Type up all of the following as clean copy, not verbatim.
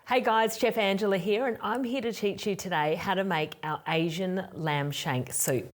Hey guys, Chef Angela here, and I'm here to teach you today how to make our Asian lamb shank soup.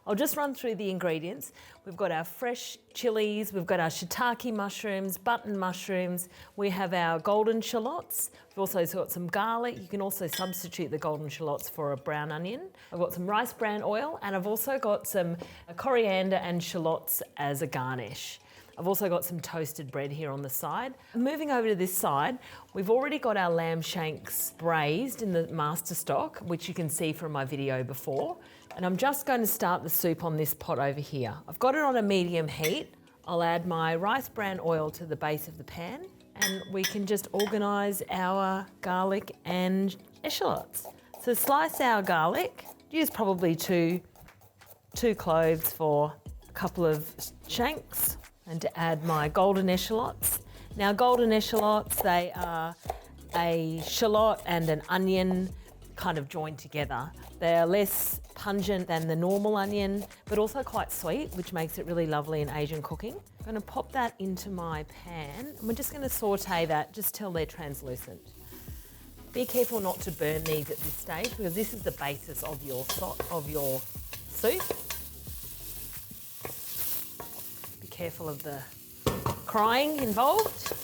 I'll just run through the ingredients. We've got our fresh chilies, we've got our shiitake mushrooms, button mushrooms, we have our golden shallots, we've also got some garlic. You can also substitute the golden shallots for a brown onion. I've got some rice bran oil, and I've also got some coriander and shallots as a garnish. I've also got some toasted bread here on the side. Moving over to this side, we've already got our lamb shanks braised in the master stock, which you can see from my video before. And I'm just going to start the soup on this pot over here. I've got it on a medium heat. I'll add my rice bran oil to the base of the pan, and we can just organise our garlic and eshallots. So slice our garlic, use probably two cloves for a couple of shanks, and to add my golden eshallots. Now golden eshallots, they are a shallot and an onion kind of joined together. They're less pungent than the normal onion, but also quite sweet, which makes it really lovely in Asian cooking. I'm going to pop that into my pan, and we're just going to saute that just till they're translucent. Be careful not to burn these at this stage, because this is the basis of your soup. Be careful of the crying involved.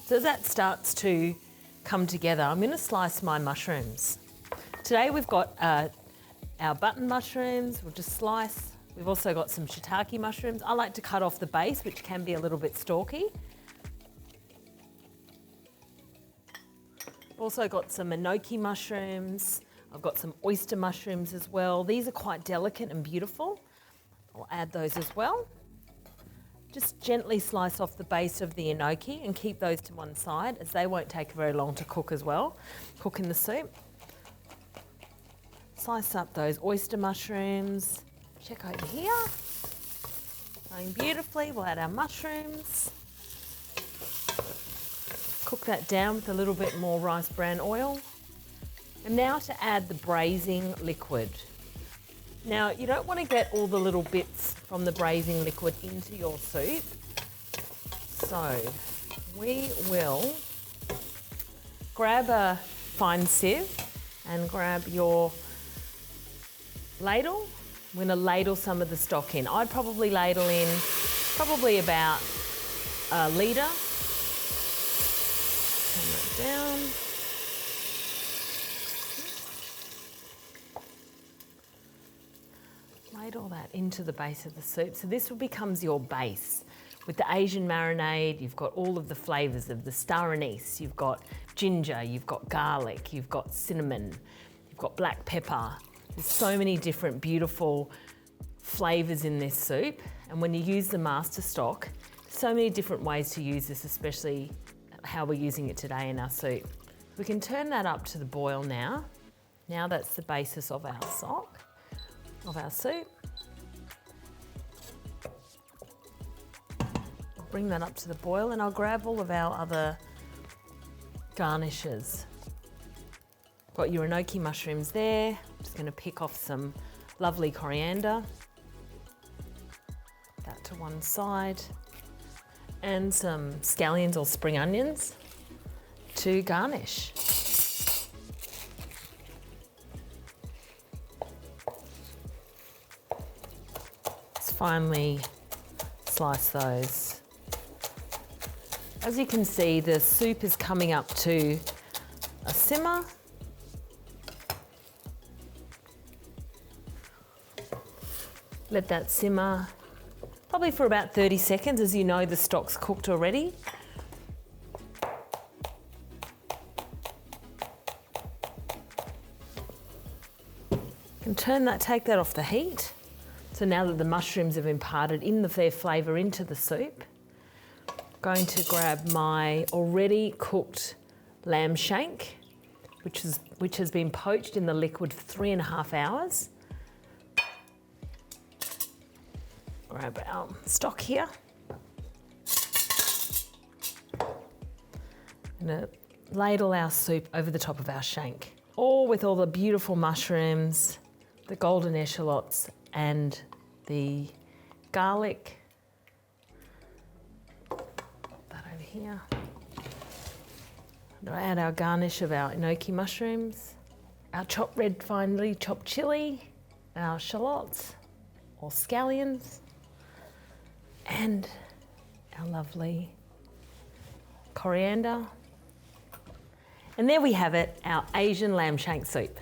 So as that starts to come together, I'm going to slice my mushrooms. Today we've got our button mushrooms, we'll just slice. We've also got some shiitake mushrooms. I like to cut off the base, which can be a little bit stalky. I've also got some enoki mushrooms. I've got some oyster mushrooms as well. These are quite delicate and beautiful. I'll add those as well. Just gently slice off the base of the enoki and keep those to one side, as they won't take very long to cook as well, cook in the soup. Slice up those oyster mushrooms. Check over here. Going beautifully. We'll add our mushrooms. Cook that down with a little bit more rice bran oil. And now to add the braising liquid. Now, you don't want to get all the little bits from the braising liquid into your soup. So we will grab a fine sieve and grab your ladle. I'm going to ladle some of the stock in. I'd probably ladle in probably about a litre. Turn that down. Ladle that into the base of the soup. So this becomes your base. With the Asian marinade, you've got all of the flavours of the star anise. You've got ginger, you've got garlic, you've got cinnamon, you've got black pepper. There's so many different beautiful flavours in this soup. And when you use the master stock, so many different ways to use this, especially how we're using it today in our soup. We can turn that up to the boil now. Now that's the basis of our stock, of our soup. I'll bring that up to the boil, and I'll grab all of our other garnishes. Got your enoki mushrooms there. I'm just going to pick off some lovely coriander. That to one side. And some scallions or spring onions to garnish. Finely slice those. As you can see, the soup is coming up to a simmer. Let that simmer probably for about 30 seconds. As you know, the stock's cooked already. You can take that off the heat. So now that the mushrooms have imparted their flavour into the soup, I'm going to grab my already cooked lamb shank, which has been poached in the liquid for 3.5 hours. Grab our stock here. I'm gonna ladle our soup over the top of our shank, all with all the beautiful mushrooms, the golden eshallots and the garlic. Put that over here. I'm gonna add our garnish of our enoki mushrooms, our chopped red finely chopped chilli, our shallots or scallions, and our lovely coriander. And there we have it, our Asian lamb shank soup.